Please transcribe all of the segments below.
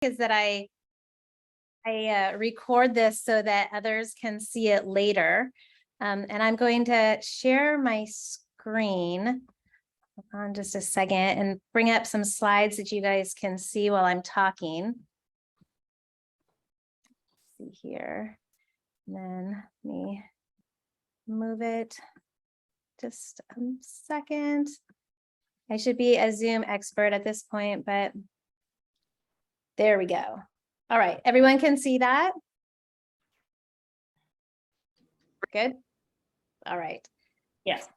is that I record this so that others can see it later. And I'm going to share my screen on just a second and bring up some slides that you guys can see while I'm talking. Let's see here. And then let me move it just a second. I should be a Zoom expert at this point, but there we go. All right, everyone can see that? Good. All right. Yes.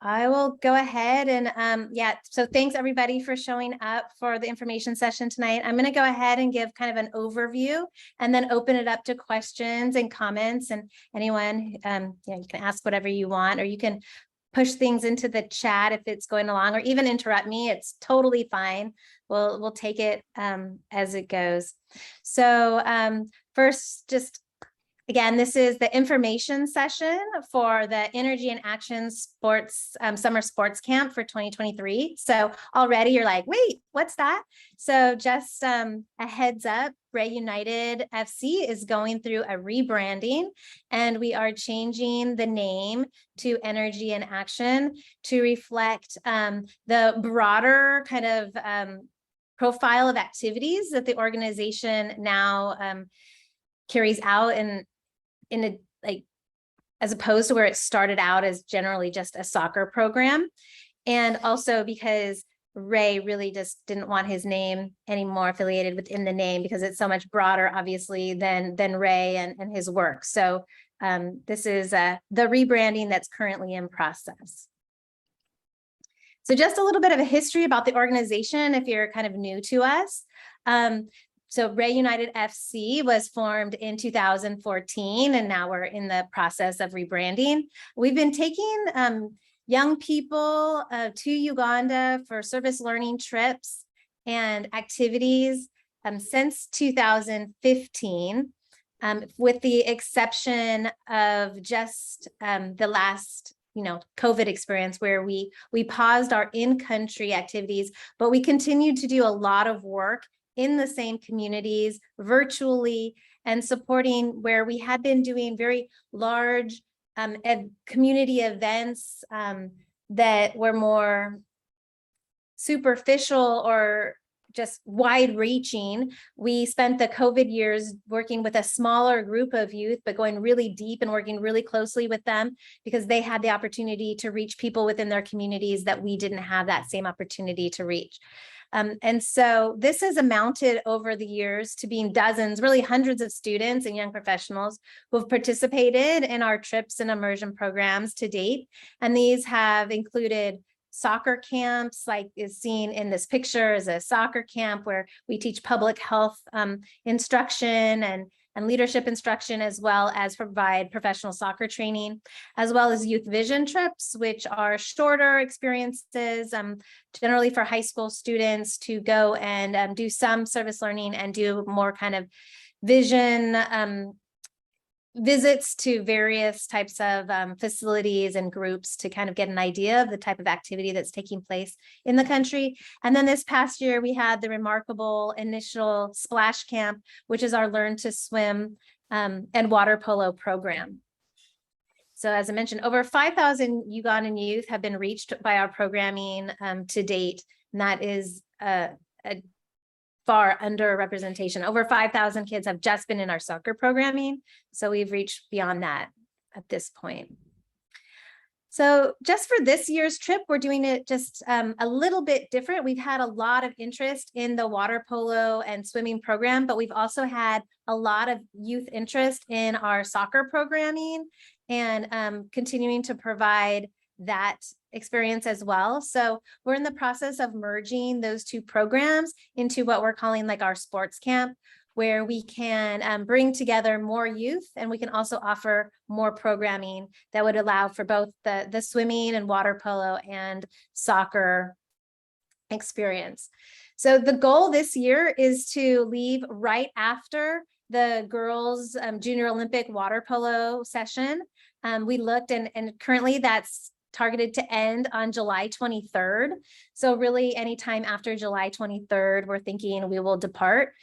I will go ahead and so thanks everybody for showing up for the information session tonight. I'm going to go ahead and give kind of an overview and then open it up to questions and comments, and anyone, you can ask whatever you want, or you can push things into the chat if it's going along, or even interrupt me. It's totally fine. We'll take it as it goes. So first, just again, this is the information session for the Energy in Action Sports Summer Sports Camp for 2023. So already you're like, wait, what's that? So just a heads up, Ray United FC is going through a rebranding, and we are changing the name to Energy in Action to reflect the broader kind of profile of activities that the organization now carries out in a, like, as opposed to where it started out as generally just a soccer program. And also because Ray really just didn't want his name anymore affiliated within the name, because it's so much broader, obviously, than Ray and his work. So this is the rebranding that's currently in process. So just a little bit of a history about the organization if you're kind of new to us. So Ray United FC was formed in 2014, and now we're in the process of rebranding. We've been taking young people to Uganda for service learning trips and activities since 2015, with the exception of just the last COVID experience, where we paused our in-country activities, but we continued to do a lot of work in the same communities virtually, and supporting where we had been doing very large community events that were more superficial or just wide reaching. We spent the COVID years working with a smaller group of youth, but going really deep and working really closely with them, because they had the opportunity to reach people within their communities that we didn't have that same opportunity to reach. And so this has amounted over the years to being dozens, really hundreds of students and young professionals who have participated in our trips and immersion programs to date. And these have included soccer camps, like is seen in this picture, is a soccer camp where we teach public health instruction and leadership instruction, as well as provide professional soccer training, as well as youth vision trips, which are shorter experiences, generally for high school students to go and do some service learning and do more kind of vision visits to various types of facilities and groups to kind of get an idea of the type of activity that's taking place in the country. And then this past year, we had the remarkable initial splash camp, which is our Learn to Swim and water polo program. So as I mentioned, over 5,000 Ugandan youth have been reached by our programming to date, and that is a far under representation. Over 5,000 kids have just been in our soccer programming, so we've reached beyond that at this point. So just for this year's trip, we're doing it just a little bit different. We've had a lot of interest in the water polo and swimming program, but we've also had a lot of youth interest in our soccer programming, and continuing to provide that experience as well. So we're in the process of merging those two programs into what we're calling like our sports camp, where we can bring together more youth, and we can also offer more programming that would allow for both the swimming and water polo and soccer experience. So the goal this year is to leave right after the girls' Junior Olympic water polo session. We looked, and currently that's targeted to end on July 23rd. So really anytime after July 23rd, we're thinking we will depart.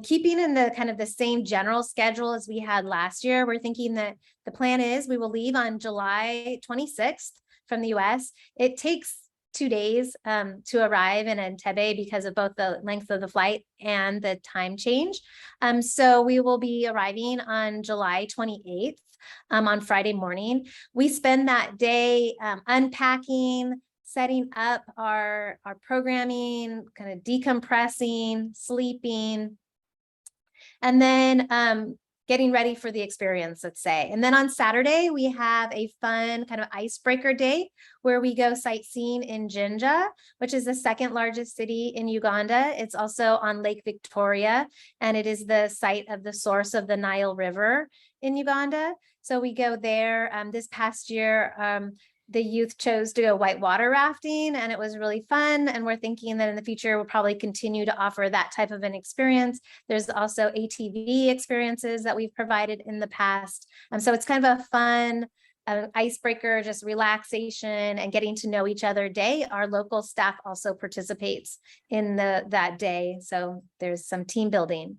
Keeping in the kind of the same general schedule as we had last year, we're thinking that the plan is we will leave on July 26th from the US. It takes 2 days to arrive in Entebbe because of both the length of the flight and the time change. So we will be arriving on July 28th on Friday morning. We spend that day unpacking, setting up our programming, kind of decompressing, sleeping, and then getting ready for the experience, let's say. And then on Saturday, we have a fun kind of icebreaker day where we go sightseeing in Jinja, which is the second largest city in Uganda. It's also on Lake Victoria, and it is the site of the source of the Nile River in Uganda. So we go there. This past year, the youth chose to go whitewater rafting, and it was really fun. And we're thinking that in the future, we'll probably continue to offer that type of an experience. There's also ATV experiences that we've provided in the past. So it's kind of a fun icebreaker, just relaxation and getting to know each other day. Our local staff also participates in that day. So there's some team building.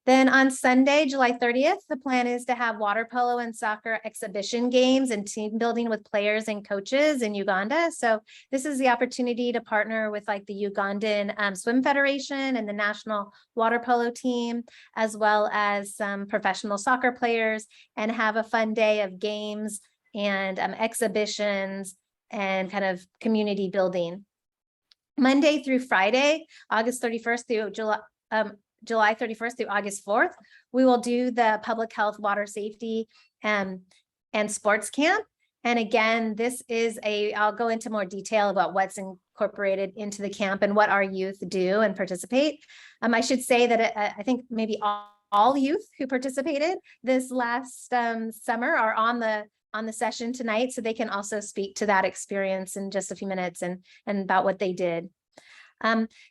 Then on Sunday, July 30th, the plan is to have water polo and soccer exhibition games and team building with players and coaches in Uganda. So this is the opportunity to partner with like the Ugandan Swim Federation and the national water polo team, as well as some professional soccer players, and have a fun day of games and exhibitions and kind of community building. Monday through Friday, August 31st through July 31st through August 4th, we will do the public health, water safety, and sports camp. And again, this is I'll go into more detail about what's incorporated into the camp and what our youth do and participate. I should say that I think maybe all youth who participated this last summer are on the session tonight, so they can also speak to that experience in just a few minutes and about what they did.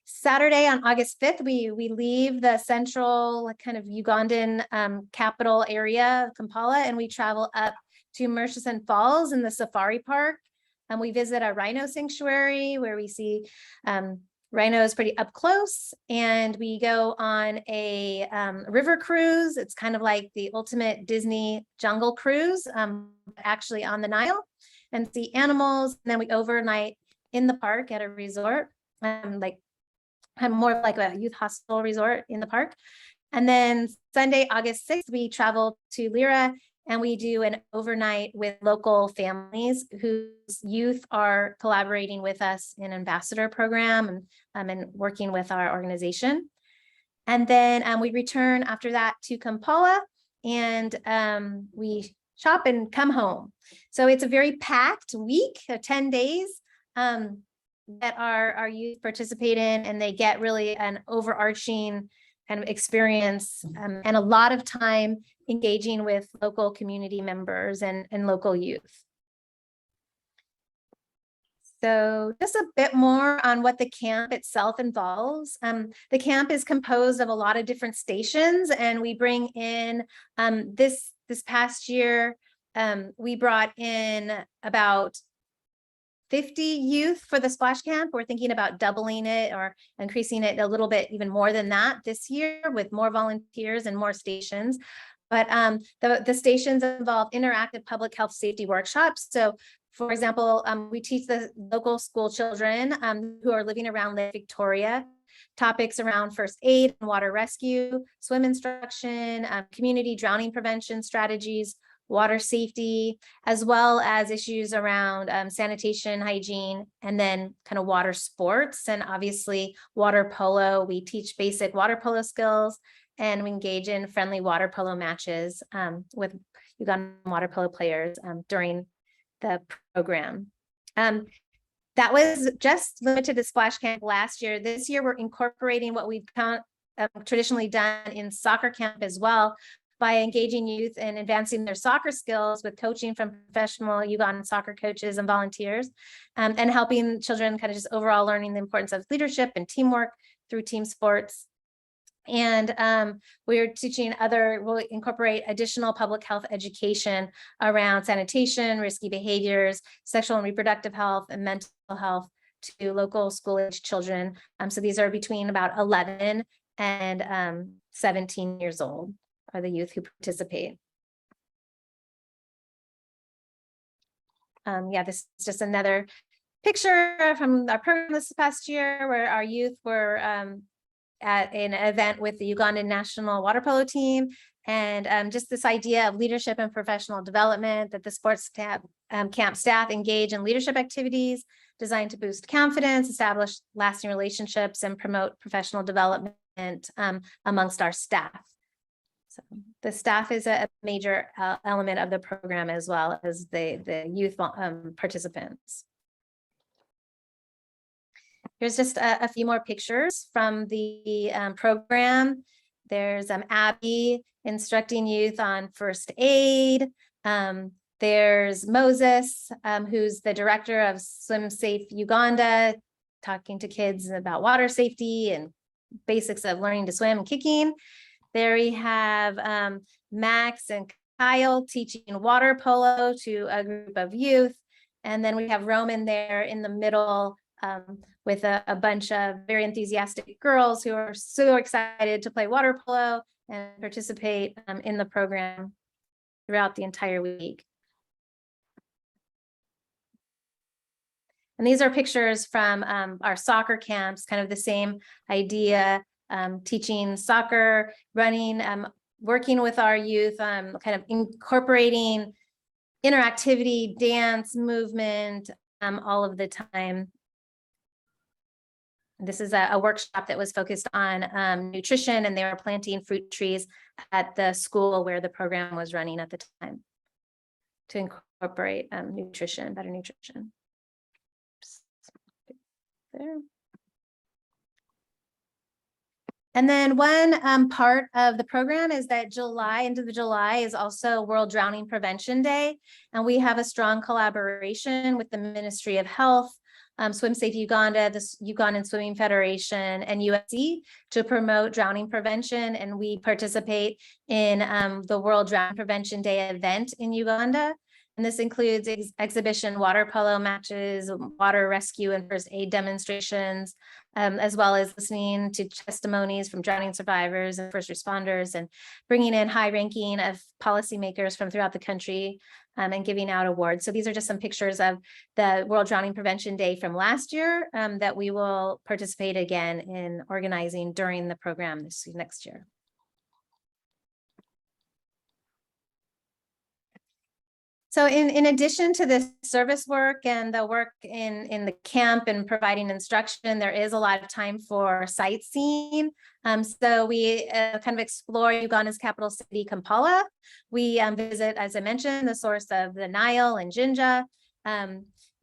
Saturday on August 5th, we leave the central kind of Ugandan capital area, Kampala, and we travel up to Murchison Falls in the safari park. And we visit a rhino sanctuary where we see rhinos pretty up close. And we go on a river cruise. It's kind of like the ultimate Disney jungle cruise, actually on the Nile, and see animals. And then we overnight in the park at a resort. Like more like a youth hostel resort in the park. And then Sunday, August 6th, we travel to Lira and we do an overnight with local families whose youth are collaborating with us in ambassador program and working with our organization. And then we return after that to Kampala and we shop and come home. So it's a very packed week, 10 days. That our youth participate in, and they get really an overarching kind of experience and a lot of time engaging with local community members and local youth. So just a bit more on what the camp itself involves. The camp is composed of a lot of different stations, and we bring in this past year, we brought in about 50 youth for the splash camp. We're thinking about doubling it or increasing it a little bit, even more than that this year, with more volunteers and more stations. But the stations involve interactive public health safety workshops. So for example, we teach the local school children who are living around Lake Victoria topics around first aid and water rescue, swim instruction, community drowning prevention strategies, water safety, as well as issues around sanitation, hygiene, and then kind of water sports. And obviously water polo, we teach basic water polo skills, and we engage in friendly water polo matches with Ugandan water polo players during the program. That was just limited to Splash Camp last year. This year, we're incorporating what we've traditionally done in soccer camp as well, by engaging youth and advancing their soccer skills with coaching from professional Ugandan soccer coaches and volunteers, and helping children kind of just overall learning the importance of leadership and teamwork through team sports. And we're teaching we'll incorporate additional public health education around sanitation, risky behaviors, sexual and reproductive health, and mental health to local school-age children. So these are between about 11 and 17 years old are the youth who participate. Yeah, this is just another picture from our program this past year where our youth were at an event with the Ugandan national water polo team. And just this idea of leadership and professional development, that the sports camp staff engage in leadership activities designed to boost confidence, establish lasting relationships, and promote professional development amongst our staff. So the staff is a major element of the program, as well as the youth participants. Here's just a few more pictures from the program. There's Abby instructing youth on first aid. There's Moses, who's the director of Swim Safe Uganda, talking to kids about water safety and basics of learning to swim and kicking. There we have Max and Kyle teaching water polo to a group of youth. And then we have Roman there in the middle with a bunch of very enthusiastic girls who are so excited to play water polo and participate in the program throughout the entire week. And these are pictures from our soccer camps, kind of the same idea, teaching soccer, running, working with our youth, kind of incorporating interactivity, dance, movement, all of the time. This is a workshop that was focused on nutrition, and they were planting fruit trees at the school where the program was running at the time to incorporate nutrition, better nutrition. There. And then one part of the program is that into July is also World Drowning Prevention Day. And we have a strong collaboration with the Ministry of Health, Swim Safe Uganda, the Ugandan Swimming Federation, and USC to promote drowning prevention. And we participate in the World Drowning Prevention Day event in Uganda. And this includes exhibition water polo matches, water rescue and first aid demonstrations, as well as listening to testimonies from drowning survivors and first responders, and bringing in high ranking of policymakers from throughout the country and giving out awards. So these are just some pictures of the World Drowning Prevention Day from last year that we will participate again in organizing during the program next year. So in addition to this service work and the work in the camp and providing instruction, there is a lot of time for sightseeing. So we kind of explore Uganda's capital city, Kampala. We visit, as I mentioned, the source of the Nile and Jinja.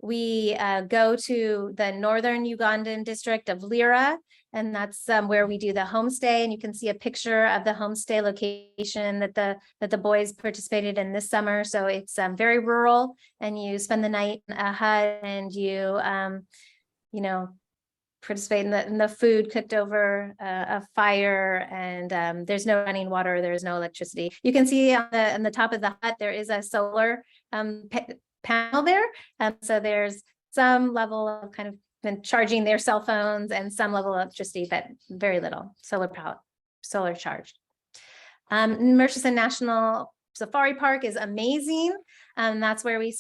We go to the northern Ugandan district of Lira, and that's where we do the homestay. And you can see a picture of the homestay location that the boys participated in this summer. So it's very rural, and you spend the night in a hut, and you participate in the food cooked over a fire, and there's no running water, there's no electricity. You can see on the top of the hut there is a solar panel there, so there's some level of kind of been charging their cell phones and some level of electricity, but very little solar charged. Murchison National Safari Park is amazing. That's where we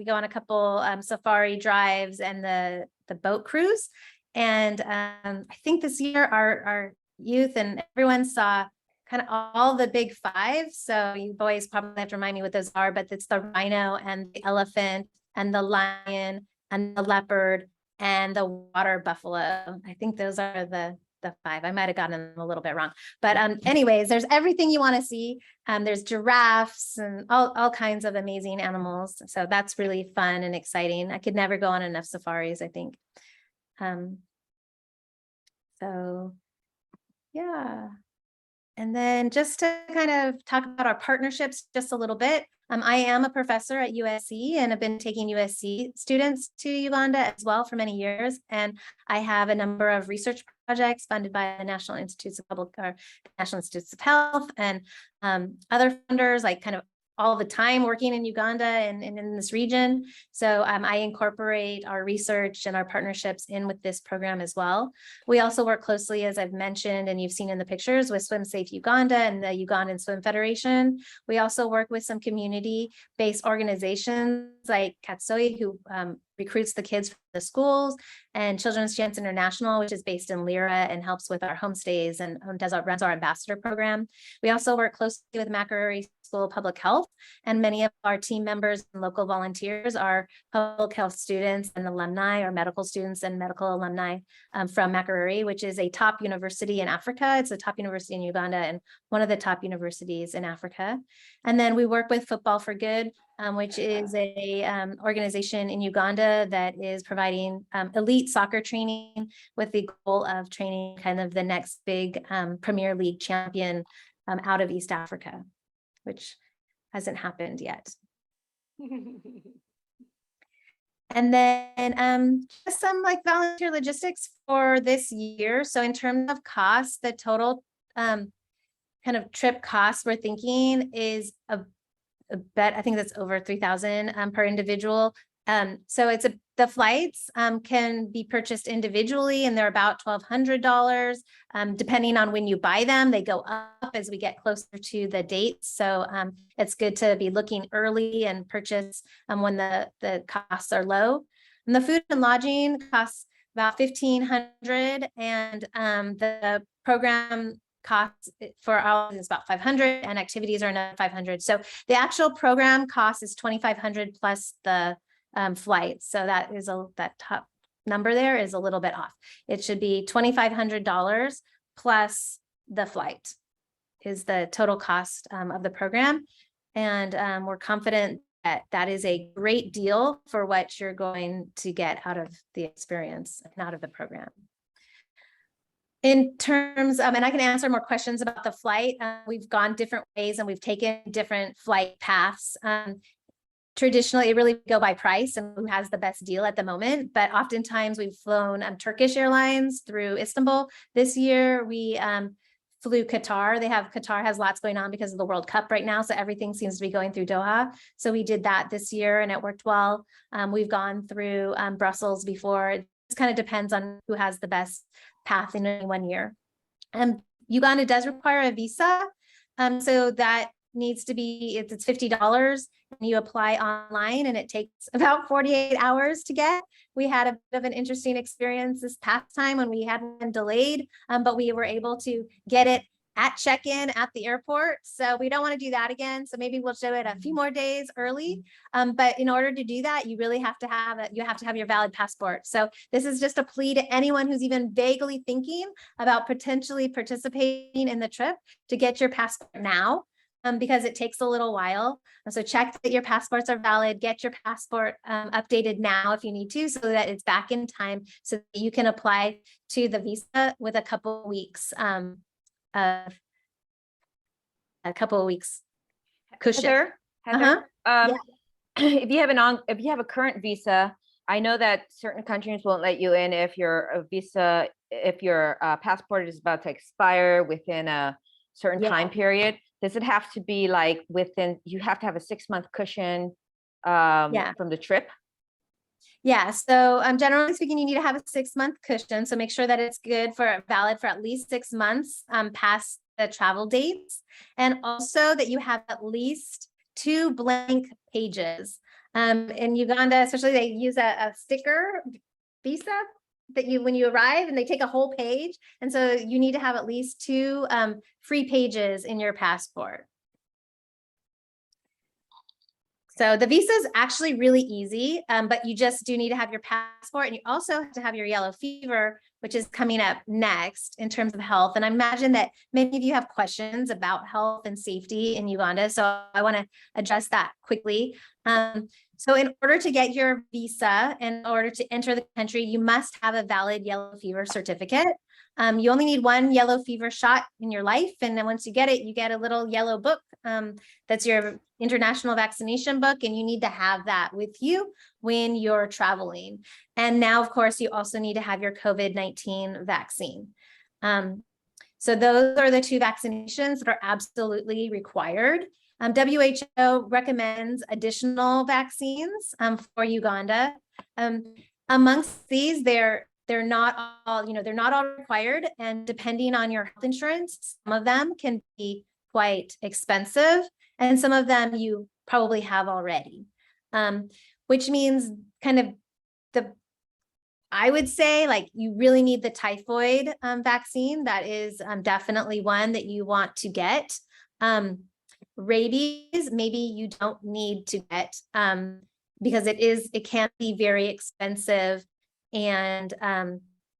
go on a couple safari drives and the boat cruise. And I think this year our youth and everyone saw kind of all the big five. So you boys probably have to remind me what those are, but it's the rhino and the elephant and the lion and the leopard and the water buffalo. I think those are the five. I might have gotten them a little bit wrong. But anyways, there's everything you want to see. There's giraffes and all kinds of amazing animals. So that's really fun and exciting. I could never go on enough safaris, I think. So yeah. And then just to kind of talk about our partnerships just a little bit, I am a professor at USC and have been taking USC students to Uganda as well for many years. And I have a number of research projects funded by the National Institutes of National Institutes of Health and other funders, like kind of all the time working in Uganda and in this region. So I incorporate our research and our partnerships in with this program as well. We also work closely, as I've mentioned, and you've seen in the pictures, with Swim Safe Uganda and the Ugandan Swim Federation. We also work with some community-based organizations like Katsoi, who recruits the kids from the schools, and Children's Chance International, which is based in Lira and helps with our homestays and runs our ambassador program. We also work closely with Makaruri School of Public Health, and many of our team members and local volunteers are public health students and alumni, or medical students and medical alumni from Makaruri, which is a top university in Africa. It's a top university in Uganda and one of the top universities in Africa. And then we work with Football for Good, which is a organization in Uganda that is providing elite soccer training with the goal of training kind of the next big Premier League champion out of East Africa, which hasn't happened yet. And then just some like volunteer logistics for this year. So in terms of costs, the total kind of trip costs we're thinking is I think that's over 3,000 per individual. So the flights can be purchased individually, and they're about $1,200. Depending on when you buy them, they go up as we get closer to the dates. So it's good to be looking early and purchase when the costs are low. And the food and lodging costs about $1,500, and the program costs for all is about $500, and activities are another $500. So the actual program cost is $2,500 plus the flight. So that is that top number there is a little bit off. It should be $2,500 plus the flight is the total cost of the program. And we're confident that that is a great deal for what you're going to get out of the experience and out of the program. In terms of, and I can answer more questions about the flight. We've gone different ways and we've taken different flight paths. Traditionally, it really go by price and who has the best deal at the moment. But oftentimes we've flown Turkish Airlines through Istanbul. This year we flew Qatar. Qatar has lots going on because of the World Cup right now. So everything seems to be going through Doha. So we did that this year and it worked well. We've gone through Brussels before. It just kind of depends on who has the best path in 1 year. Uganda does require a visa. So that needs to be, it's $50 and you apply online and it takes about 48 hours to get. We had a bit of an interesting experience this past time when we had one delayed, but we were able to get it at check-in at the airport. So we don't want to do that again. So maybe we'll show it a few more days early. But in order to do that, you really have to have your valid passport. So this is just a plea to anyone who's even vaguely thinking about potentially participating in the trip to get your passport now. Because it takes a little while. So check that your passports are valid, get your passport updated now if you need to, so that it's back in time so that you can apply to the visa with a couple of weeks cushion. Heather, if you have a current visa, I know that certain countries won't let you in if your passport is about to expire within a certain time period. Does it have to be like you have to have a 6-month cushion from the trip? Yeah, so generally speaking, you need to have a 6-month cushion. So make sure that it's valid for at least 6 months past the travel dates. And also that you have at least 2 blank pages. In Uganda, especially, they use a sticker visa that when you arrive, and they take a whole page. And so you need to have at least 2 free pages in your passport. So the visa is actually really easy, but you just do need to have your passport, and you also have to have your yellow fever, which is coming up next in terms of health. And I imagine that many of you have questions about health and safety in Uganda. So I want to address that quickly. So in order to get your visa, in order to enter the country, you must have a valid yellow fever certificate. You only need one yellow fever shot in your life. And then once you get it, you get a little yellow book. That's your international vaccination book. And you need to have that with you when you're traveling. And now, of course, you also need to have your COVID-19 vaccine. So those are the 2 vaccinations that are absolutely required. WHO recommends additional vaccines for Uganda. Amongst these, they're not all, they're not all required, and depending on your health insurance, some of them can be quite expensive, and some of them you probably have already, which means kind of I would say, like, you really need the typhoid vaccine. That is definitely one that you want to get. Rabies, maybe you don't need to get because it can be very expensive, and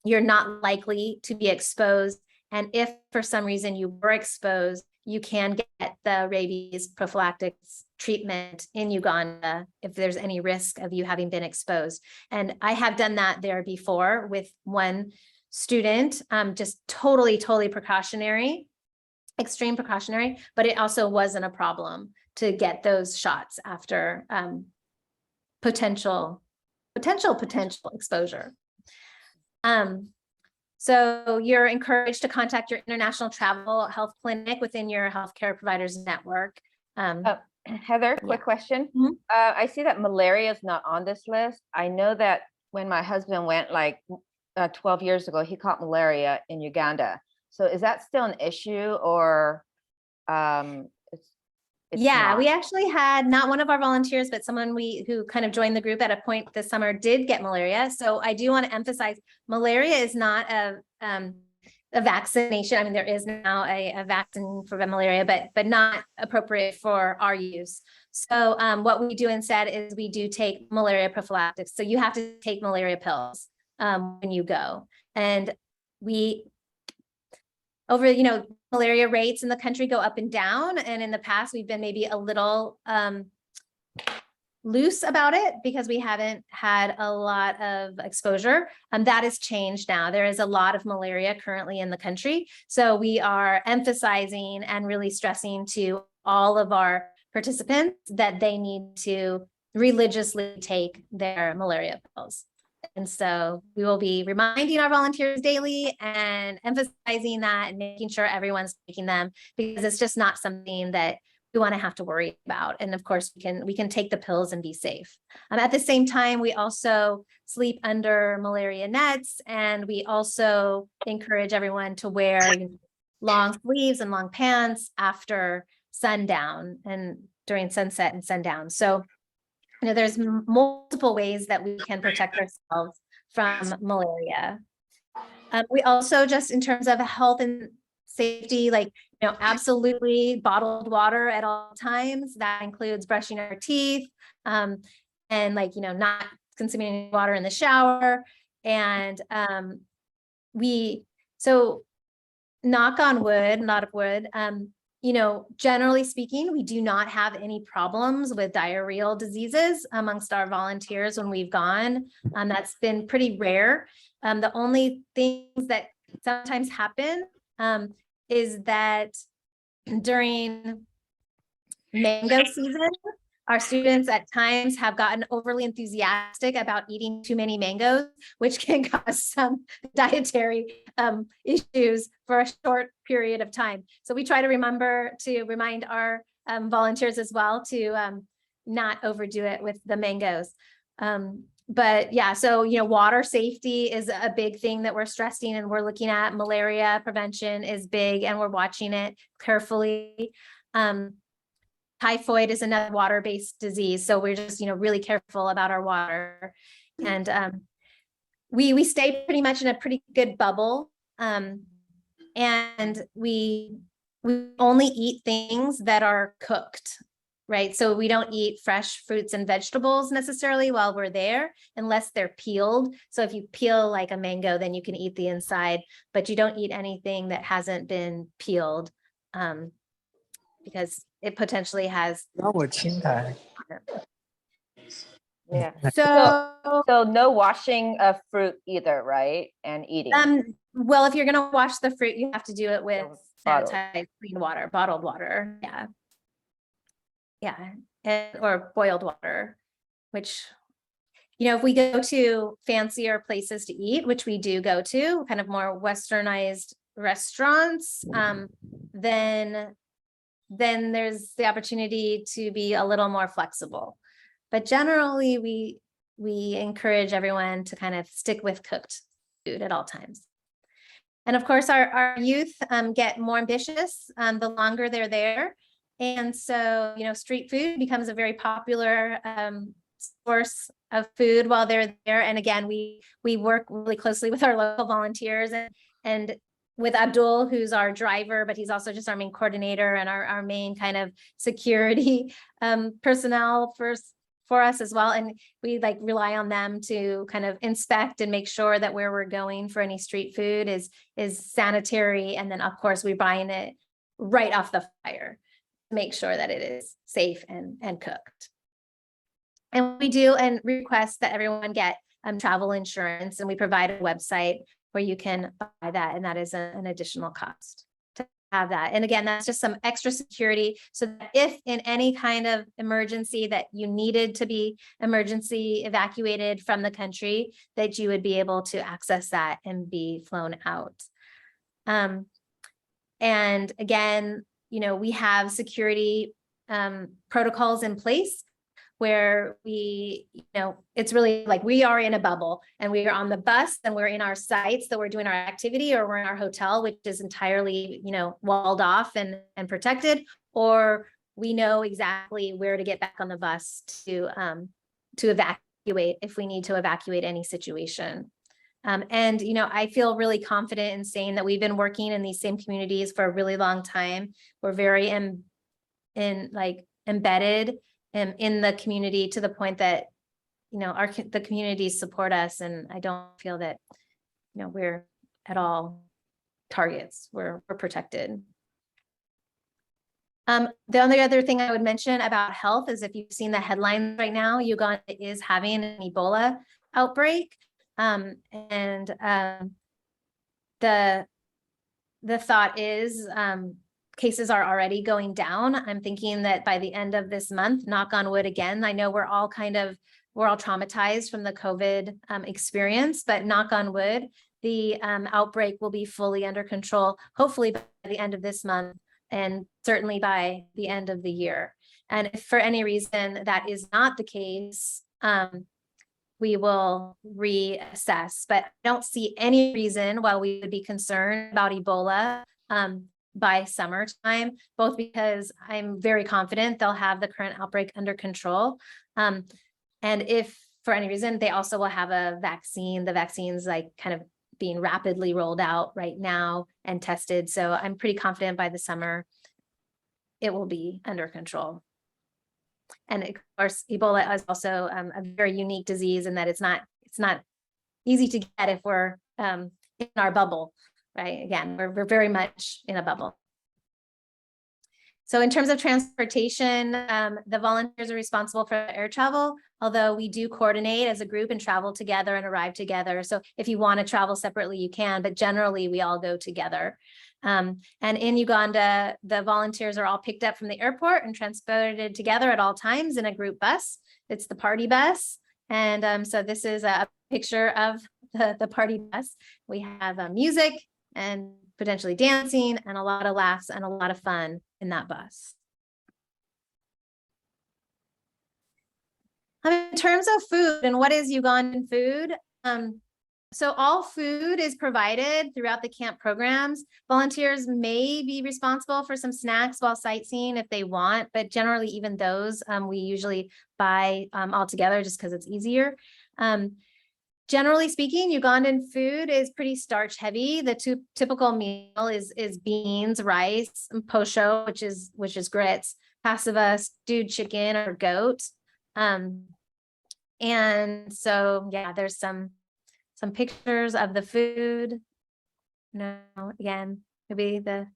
you're not likely to be exposed. And if for some reason you were exposed, you can get the rabies prophylactic treatment in Uganda if there's any risk of you having been exposed. And I have done that there before with one student, just totally precautionary, extreme precautionary, but it also wasn't a problem to get those shots after potential exposure. So you're encouraged to contact your international travel health clinic within your healthcare providers network. Heather, quick question. I see that malaria is not on this list. I know that when my husband went like 12 years ago, he caught malaria in Uganda. So is that still an issue, or it's yeah, not? We actually had not one of our volunteers, but someone who kind of joined the group at a point this summer did get malaria. So I do want to emphasize, malaria is not a vaccination. I mean, there is now a vaccine for malaria, but not appropriate for our use. So what we do instead is we do take malaria prophylactics. So you have to take malaria pills when you go. And malaria rates in the country go up and down. And in the past, we've been maybe a little loose about it because we haven't had a lot of exposure. That has changed now. There is a lot of malaria currently in the country. So we are emphasizing and really stressing to all of our participants that they need to religiously take their malaria pills. And so we will be reminding our volunteers daily and emphasizing that and making sure everyone's taking them, because it's just not something that we want to have to worry about. And of course, we can take the pills and be safe. At the same time, we also sleep under malaria nets, and we also encourage everyone to wear long sleeves and long pants after sundown and during sunset and sundown. So there's multiple ways that we can protect ourselves from malaria. We also, just in terms of health and safety, absolutely bottled water at all times. That includes brushing our teeth and not consuming any water in the shower. And so knock on wood, not of wood, generally speaking, we do not have any problems with diarrheal diseases amongst our volunteers when we've gone. That's been pretty rare. The only things that sometimes happen is that during mango season, our students at times have gotten overly enthusiastic about eating too many mangoes, which can cause some dietary issues for a short period of time. So we try to remind our volunteers as well to not overdo it with the mangoes. But yeah, so, water safety is a big thing that we're stressing, and we're looking at. Malaria prevention is big, and we're watching it carefully. Typhoid is another water-based disease. So we're just, really careful about our water. And we stay pretty much in a pretty good bubble. And we only eat things that are cooked, right? So we don't eat fresh fruits and vegetables necessarily while we're there, unless they're peeled. So if you peel like a mango, then you can eat the inside, but you don't eat anything that hasn't been peeled. Because it potentially has. Yeah. So no washing of fruit either, right? And eating. Well, if you're gonna wash the fruit, you have to do it with Bottled. sanitized clean water, bottled water. Yeah. Yeah, or boiled water, which, if we go to fancier places to eat, which we do go to, kind of more westernized restaurants, then there's the opportunity to be a little more flexible. But generally, we encourage everyone to kind of stick with cooked food at all times. And of course, our youth get more ambitious the longer they're there. And so, street food becomes a very popular source of food while they're there. And again, we work really closely with our local volunteers and with Abdul, who's our driver, but he's also just our main coordinator and our main kind of security personnel for us as well. And we rely on them to kind of inspect and make sure that where we're going for any street food is sanitary. And then of course we're buying it right off the fire to make sure that it is safe and cooked. And we do and request that everyone get travel insurance, and we provide a website where you can buy that, and that is an additional cost to have that. And again, that's just some extra security so that if in any kind of emergency that you needed to be emergency evacuated from the country, that you would be able to access that and be flown out. And again, we have security protocols in place where it's really like we are in a bubble and we are on the bus and we're in our sites that we're doing our activity, or we're in our hotel, which is entirely, walled off and protected, or we know exactly where to get back on the bus to evacuate if we need to evacuate any situation. And, I feel really confident in saying that we've been working in these same communities for a really long time. We're very embedded in the community to the point that, the communities support us. And I don't feel that, we're at all targets. We're protected. The only other thing I would mention about health is if you've seen the headlines right now, Uganda is having an Ebola outbreak. The thought is, cases are already going down. I'm thinking that by the end of this month, knock on wood again, I know we're all traumatized from the COVID experience, but knock on wood, the outbreak will be fully under control, hopefully by the end of this month, and certainly by the end of the year. And if for any reason that is not the case, we will reassess, but I don't see any reason why we would be concerned about Ebola by summertime, both because I'm very confident they'll have the current outbreak under control. And if for any reason, they also will have a vaccine. The vaccine's kind of being rapidly rolled out right now and tested. So I'm pretty confident by the summer, it will be under control. And of course, Ebola is also a very unique disease in that it's not easy to get if we're in our bubble, right? Again, we're very much in a bubble. So in terms of transportation, the volunteers are responsible for air travel, although we do coordinate as a group and travel together and arrive together. So if you want to travel separately, you can, but generally we all go together. And in Uganda, the volunteers are all picked up from the airport and transported together at all times in a group bus. It's the party bus. And so this is a picture of the party bus. We have music and potentially dancing and a lot of laughs and a lot of fun in that bus. In terms of food and what is Ugandan food? So all food is provided throughout the camp programs. Volunteers may be responsible for some snacks while sightseeing if they want, but generally even those we usually buy all together just because it's easier. Generally speaking, Ugandan food is pretty starch heavy. The typical meal is beans, rice, and posho, which is grits, cassava, stewed chicken or goat. And so yeah, there's some pictures of the food. No, again, maybe the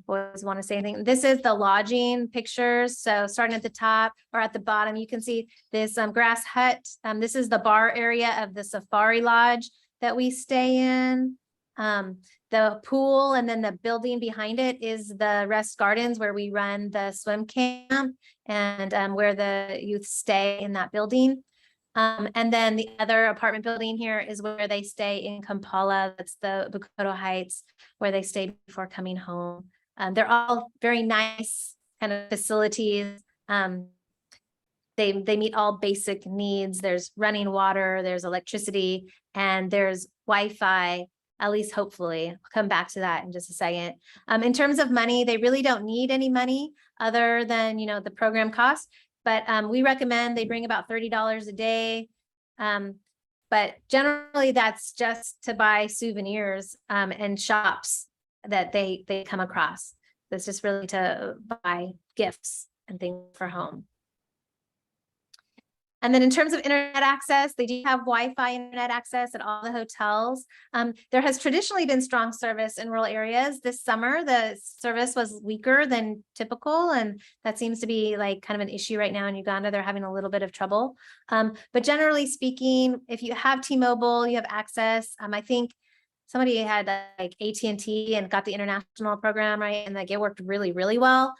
boys want to say anything. This is the lodging pictures. So starting at the top or at the bottom, you can see this grass hut. This is the bar area of the safari lodge that we stay in. The pool and then the building behind it is the Rest Gardens, where we run the swim camp and where the youth stay in that building. And then the other apartment building here is where they stay in Kampala. That's the Bukoto Heights, where they stay before coming home. They're all very nice kind of facilities. They meet all basic needs. There's running water, there's electricity, and there's Wi-Fi, at least hopefully. I'll come back to that in just a second. In terms of money, they really don't need any money other than, the program cost. But we recommend they bring about $30 a day. But generally that's just to buy souvenirs and shops that they come across. That's just really to buy gifts and things for home. And then in terms of internet access, they do have Wi-Fi internet access at all the hotels. There has traditionally been strong service in rural areas. This summer, the service was weaker than typical, and that seems to be like kind of an issue right now in Uganda. They're having a little bit of trouble. But generally speaking, if you have T-Mobile, you have access. I think somebody had like AT&T and got the international program, right? And like it worked really, really well.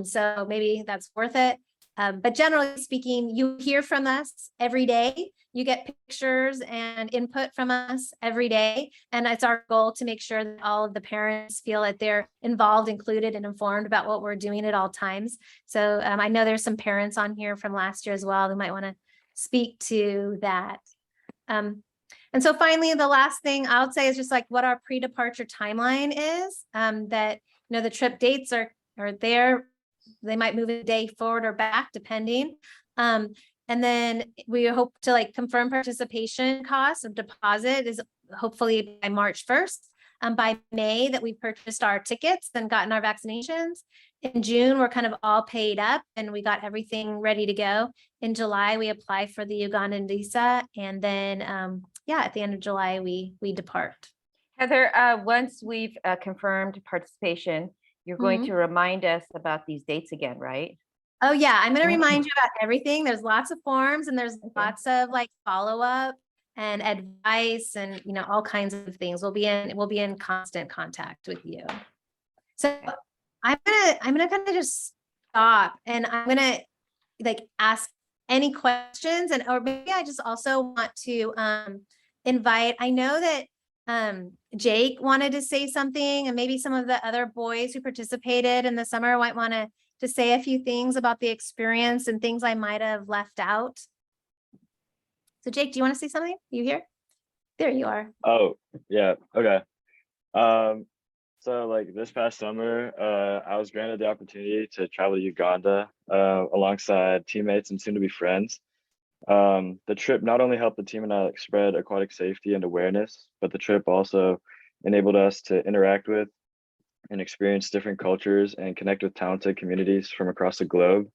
So maybe that's worth it. But generally speaking, you hear from us every day. You get pictures and input from us every day. And it's our goal to make sure that all of the parents feel that they're involved, included, and informed about what we're doing at all times. So I know there's some parents on here from last year as well who might want to speak to that. And so finally, the last thing I would say is just like what our pre-departure timeline is, that, the trip dates are there. They might move a day forward or back depending. And then we hope to like confirm participation costs of deposit is hopefully by March 1st. By May that we purchased our tickets and gotten our vaccinations. In June, we're kind of all paid up and we got everything ready to go. In July, we apply for the Ugandan visa. And then, at the end of July, we depart. Heather, once we've confirmed participation, you're going to remind us about these dates again, right? Oh yeah, I'm going to remind you about everything. There's lots of forms and there's lots of like follow-up and advice and all kinds of things. We'll be in constant contact with you. So I'm gonna kind of just stop and I'm gonna like ask any questions or maybe I just also want to invite. I know that Jake wanted to say something and maybe some of the other boys who participated in the summer might want to say a few things about the experience and things I might have left out. So Jake, do you want to say something? You here? There you are. Oh, yeah. Okay. So like this past summer, I was granted the opportunity to travel to Uganda alongside teammates and soon to be friends. The trip not only helped the team and I spread aquatic safety and awareness, but the trip also enabled us to interact with and experience different cultures and connect with talented communities from across the globe.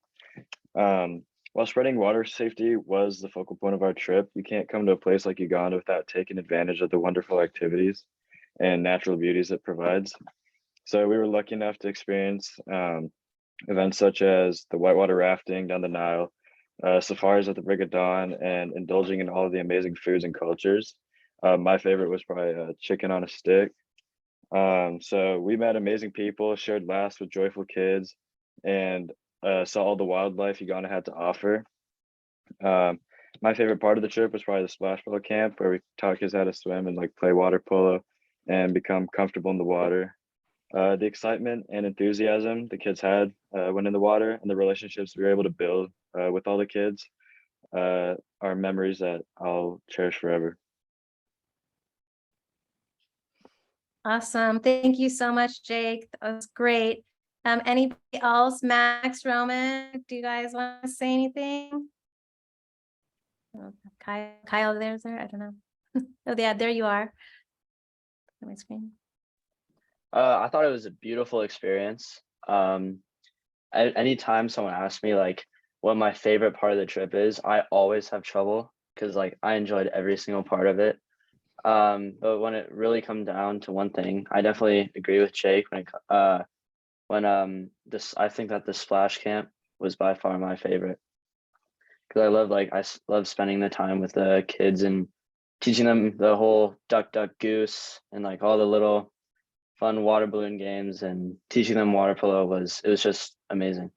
While spreading water safety was the focal point of our trip, you can't come to a place like Uganda without taking advantage of the wonderful activities and natural beauties it provides. So we were lucky enough to experience events such as the whitewater rafting down the Nile, safaris at the break of dawn, and indulging in all of the amazing foods and cultures. My favorite was probably chicken on a stick. So we met amazing people, shared laughs with joyful kids, and saw all the wildlife Uganda had to offer. My favorite part of the trip was probably the splash polo camp, where we taught kids how to swim and like play water polo and become comfortable in the water. The excitement and enthusiasm the kids had when in the water and the relationships we were able to build with all the kids are memories that I'll cherish forever. Awesome. Thank you so much, Jake. That was great. Anybody else? Max, Roman, do you guys want to say anything? Oh, Kyle, there's there? I don't know. Oh, yeah, there you are. On my screen. I thought it was a beautiful experience. Anytime someone asks me like what my favorite part of the trip is, I always have trouble because like I enjoyed every single part of it. But when it really comes down to one thing, I definitely agree with Jake I think that the splash camp was by far my favorite because I love spending the time with the kids and teaching them the whole duck, duck, goose and like all the little fun water balloon games and teaching them water polo it was just amazing.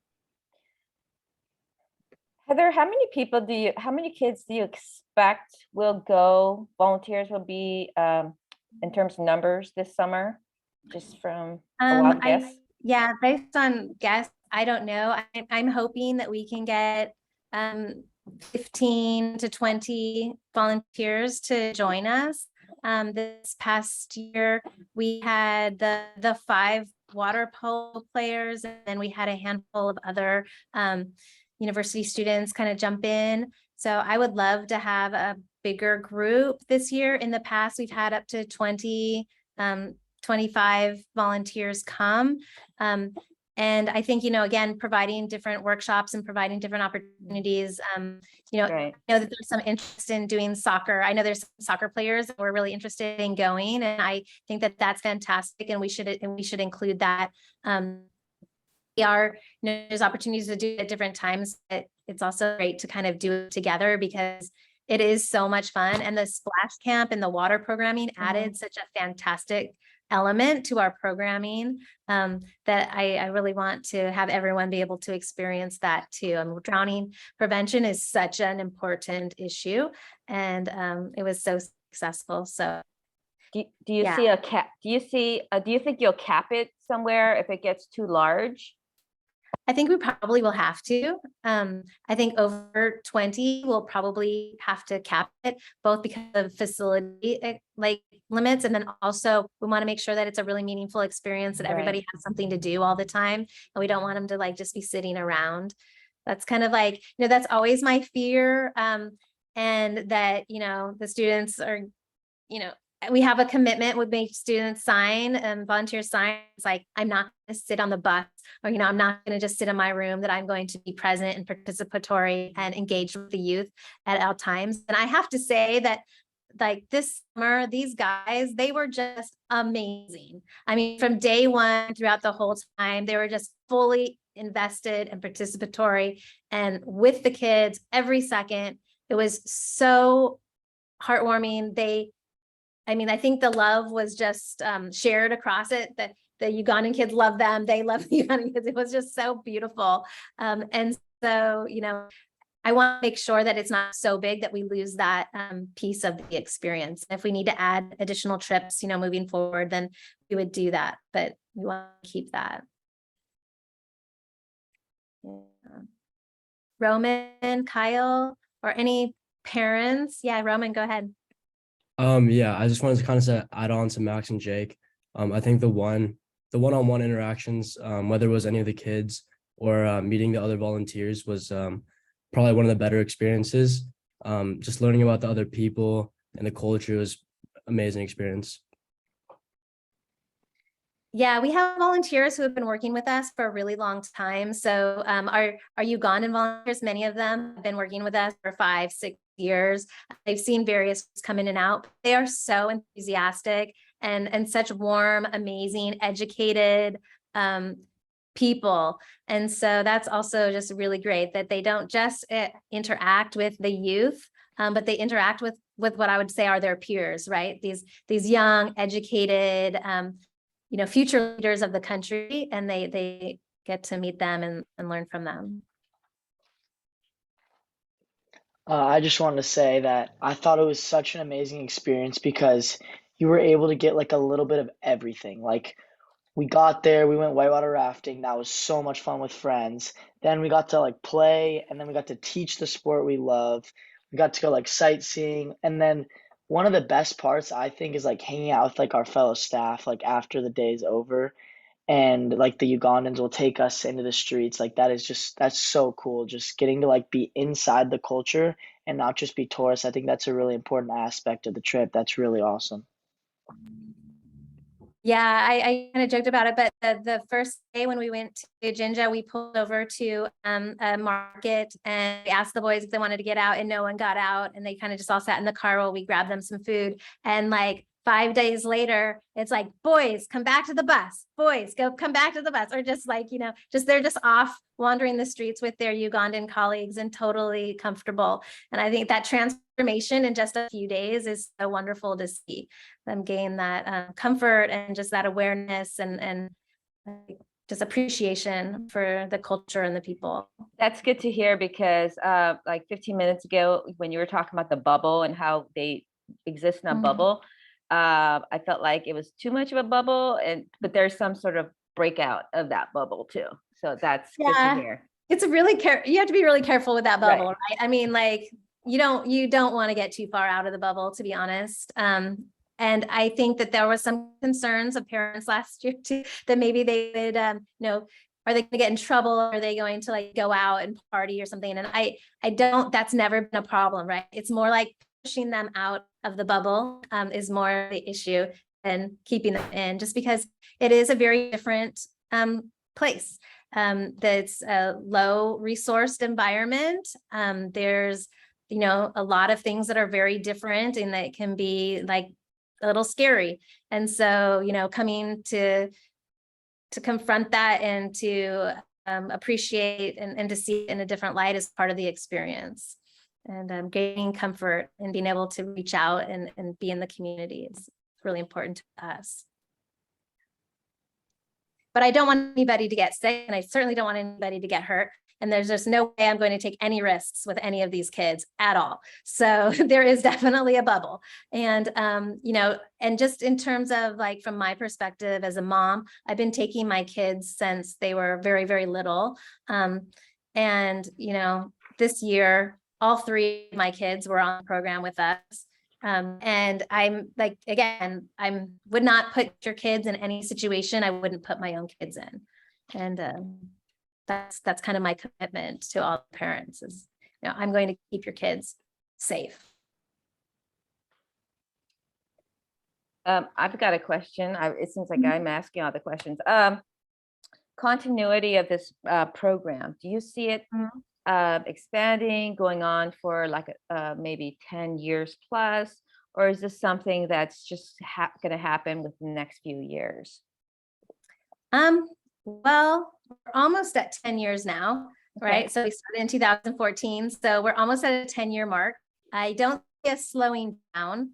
Heather, how many kids do you expect will go, volunteers will be, in terms of numbers this summer? Just from a wild guess? Yeah, based on guess, I don't know. I'm hoping that we can get 15 to 20 volunteers to join us. This past year, we had the 5 water polo players, and then we had a handful of other university students kind of jump in. So I would love to have a bigger group this year. In the past, we've had up to 20, 25 volunteers come. And I think, again, providing different workshops and providing different opportunities, Right. I know that there's some interest in doing soccer. I know there's some soccer players that were really interested in going, and I think that that's fantastic, and we should include that. There's opportunities to do it at different times, but it's also great to kind of do it together because it is so much fun. And the splash camp and the water programming added such a fantastic element to our programming that I really want to have everyone be able to experience that too. Drowning prevention is such an important issue, and it was so successful. So do you see a cap? Do you think you'll cap it somewhere if it gets too large? I think we probably will have to. I think over 20, we'll probably have to cap it, both because of facility limits, and then also we want to make sure that it's a really meaningful experience, that everybody has something to do all the time, and we don't want them to just be sitting around. That's kind of that's always my fear, and that the students are, we have a commitment, would make students sign and volunteers sign. It's I'm not going to sit on the bus, or, I'm not going to just sit in my room, that I'm going to be present and participatory and engaged with the youth at all times. And I have to say that this summer, these guys, they were just amazing. I mean, from day one throughout the whole time, they were just fully invested and participatory and with the kids every second. It was so heartwarming. I think the love was just shared across it, that the Ugandan kids love them. They love the Ugandan kids. It was just so beautiful. And so, I want to make sure that it's not so big that we lose that piece of the experience. If we need to add additional trips, moving forward, then we would do that, but we want to keep that. Yeah. Roman, Kyle, or any parents? Yeah, Roman, go ahead. Yeah, I just wanted to kind of add on to Max and Jake. I think the one-on-one interactions, whether it was any of the kids or meeting the other volunteers, was probably one of the better experiences. Just learning about the other people and the culture was amazing experience. Yeah, we have volunteers who have been working with us for a really long time. So our Ugandan volunteers, many of them have been working with us for 5-6 years. They've seen various come in and out. They are so enthusiastic and such warm, amazing, educated people. And so that's also just really great that they don't just interact with the youth, but they interact with what I would say are their peers, right? These young, educated, future leaders of the country, and they get to meet them and learn from them. I just wanted to say that I thought it was such an amazing experience because you were able to get a little bit of everything. We got there, we went whitewater rafting. That was so much fun with friends. Then we got to play, and then we got to teach the sport we love. We got to go sightseeing, and then one of the best parts I think is hanging out with our fellow staff after the day's over, and the Ugandans will take us into the streets. That's so cool, just getting to be inside the culture and not just be tourists. I think that's a really important aspect of the trip. That's really awesome. Yeah, I kind of joked about it, but the first day when we went to Jinja, we pulled over to a market and we asked the boys if they wanted to get out, and no one got out, and they kind of just all sat in the car while we grabbed them some food. And 5 days later, it's like, boys, come back to the bus, boys, come back to the bus, or just like, they're just off wandering the streets with their Ugandan colleagues and totally comfortable. And I think that transformation in just a few days is so wonderful to see them gain that comfort and just that awareness and just appreciation for the culture and the people. That's good to hear, because like 15 minutes ago, when you were talking about the bubble and how they exist in a bubble, I felt like it was too much of a bubble, but there's some sort of breakout of that bubble too. So that's good to hear. It's you have to be really careful with that bubble, right? I mean, like you don't want to get too far out of the bubble, to be honest. And I think that there was some concerns of parents last year too, that maybe they would, are they going to get in trouble? Are they going to like go out and party or something? And I don't, that's never been a problem, right? It's more like pushing them out of the bubble is more the issue than keeping them in, just because it is a very different place. That's a low resourced environment. There's, a lot of things that are very different and that can be like a little scary. And so, coming to confront that and to appreciate and to see it in a different light is part of the experience. And gaining comfort and being able to reach out and be in the community is really important to us. But I don't want anybody to get sick, and I certainly don't want anybody to get hurt. And there's just no way I'm going to take any risks with any of these kids at all. So there is definitely a bubble. And, and just in terms of like, from my perspective as a mom, I've been taking my kids since they were very, very little. And, this year, all 3 of my kids were on the program with us. And I'm like, again, I would not put your kids in any situation I wouldn't put my own kids in. And, that's kind of my commitment to all parents is, I'm going to keep your kids safe. I've got a question. It seems like I'm asking all the questions. Continuity of this program. Do you see it expanding, going on for like maybe 10 years plus, or is this something that's just going to happen within the next few years? Well, we're almost at 10 years now, right? Okay. So we started in 2014. So we're almost at a 10-year mark. I don't see us slowing down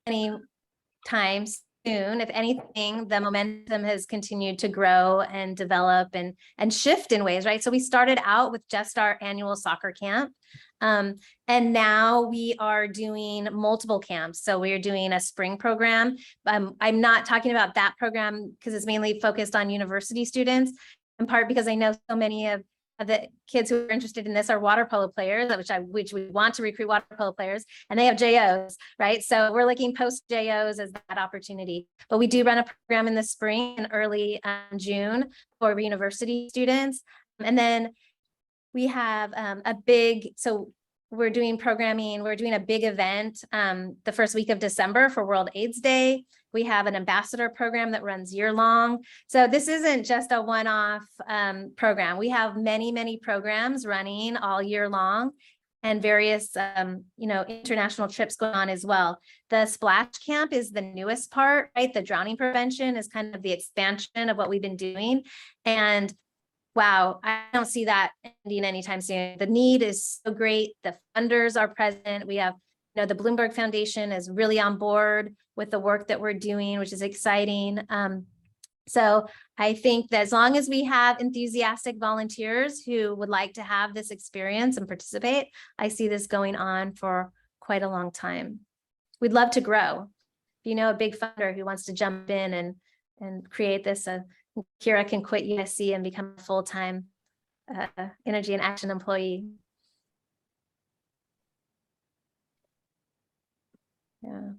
anytime soon. If anything, the momentum has continued to grow and develop and shift in ways, right? So we started out with just our annual soccer camp. And now we are doing multiple camps. So we're doing a spring program. I'm not talking about that program because it's mainly focused on university students, in part because I know so many of the kids who are interested in this are water polo players, which we want to recruit water polo players, and they have JOs, right? So we're looking post JOs as that opportunity. But we do run a program in the spring and early June for university students. And then we have we're doing programming, we're doing a big event the first week of December for World AIDS Day. We have an ambassador program that runs year long. So this isn't just a one-off program. We have many, many programs running all year long and various, international trips going on as well. The splash camp is the newest part, right? The drowning prevention is kind of the expansion of what we've been doing. And wow, I don't see that ending anytime soon. The need is so great. The funders are present. We have, the Bloomberg Foundation is really on board with the work that we're doing, which is exciting. So I think that as long as we have enthusiastic volunteers who would like to have this experience and participate, I see this going on for quite a long time. We'd love to grow. If you know a big funder who wants to jump in and create this, Kira can quit USC and become a full-time Energy in Action employee. Yeah.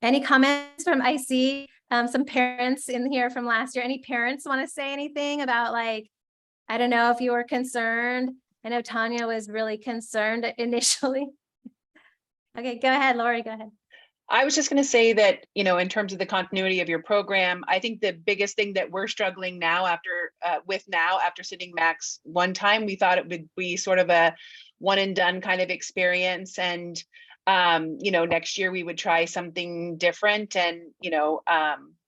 Any comments from, I see some parents in here from last year. Any parents want to say anything about, like, I don't know if you were concerned. I know Tanya was really concerned initially. Okay, go ahead, Lori, go ahead. I was just going to say that, in terms of the continuity of your program, I think the biggest thing that we're struggling now after sitting Max one time, we thought it would be sort of a one and done kind of experience. And you know, next year we would try something different. And, you know,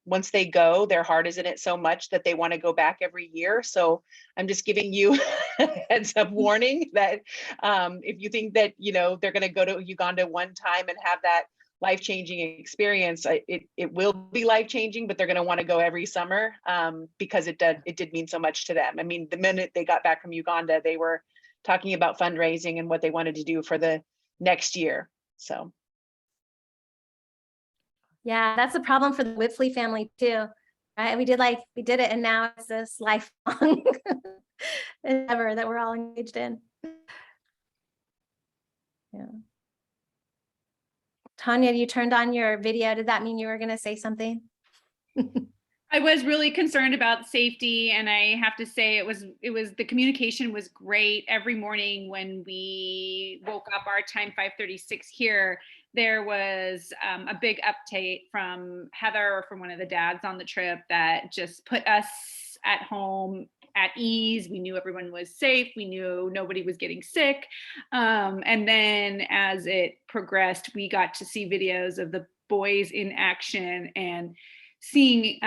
once they go, their heart is in it so much that they want to go back every year. So I'm just giving you a heads up warning that if you think that, you know, they're going to go to Uganda one time and have that life-changing experience, it will be life-changing, but they're going to want to go every summer because it did mean so much to them. I mean, the minute they got back from Uganda, they were talking about fundraising and what they wanted to do for the next year. So yeah, that's a problem for the Whipfley family too, right? We did it, and now it's this lifelong endeavor that we're all engaged in. Yeah. Tanya, you turned on your video. Did that mean you were going to say something? I was really concerned about safety, and I have to say it was the communication was great. Every morning when we woke up, our time 5:36 here, there was a big update from Heather or from one of the dads on the trip that just put us at home at ease. We knew everyone was safe. We knew nobody was getting sick. And then as it progressed, we got to see videos of the boys in action and seeing